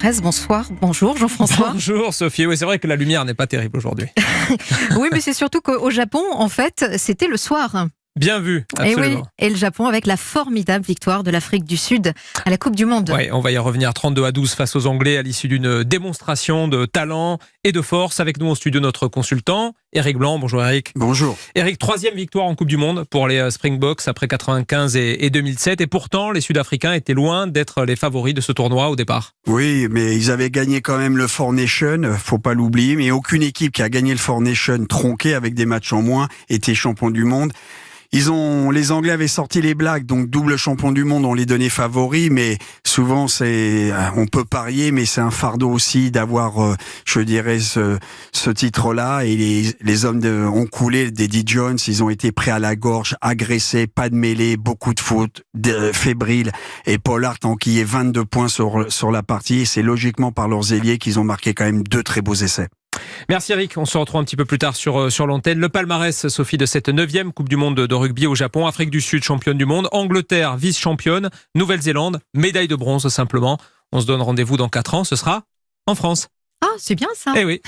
palmarès. Bonjour Jean-François. Bonjour Sophie, oui c'est vrai que la lumière n'est pas terrible aujourd'hui. Oui, mais c'est surtout qu'au Japon, en fait, c'était le soir. Bien vu, Et absolument. oui, et le Japon avec la formidable victoire de l'Afrique du Sud à la Coupe du Monde. Ouais, on va y revenir 32-12 face aux Anglais à l'issue d'une démonstration de talent et de force. Avec nous en studio notre consultant, Éric Blanc. Bonjour Éric. Bonjour. Éric, 3e victoire en Coupe du Monde pour les Springboks après 95 et 2007. Et pourtant, les Sud-Africains étaient loin d'être les favoris de ce tournoi au départ. Oui, mais ils avaient gagné quand même le Four Nations, faut pas l'oublier. Mais aucune équipe qui a gagné le Four Nations tronqué avec des matchs en moins était champion du monde. Les Anglais avaient sorti les Blacks, donc double champion du monde, on les donnait favoris, mais souvent on peut parier, mais c'est un fardeau aussi d'avoir, je dirais, ce titre-là. Et les hommes ont coulé d'Eddie Jones, ils ont été pris à la gorge, agressés, pas de mêlée, beaucoup de fautes, fébriles. Et Pollard a enquillé 22 points sur la partie. Et c'est logiquement par leurs ailiers qu'ils ont marqué quand même 2 très beaux essais. Merci Eric, on se retrouve un petit peu plus tard sur l'antenne. Le palmarès, Sophie, de cette 9e Coupe du Monde de rugby au Japon. Afrique du Sud, championne du monde. Angleterre, vice-championne. Nouvelle-Zélande, médaille de bronze simplement. On se donne rendez-vous dans 4 ans, ce sera en France. Ah, c'est bien ça. Eh oui.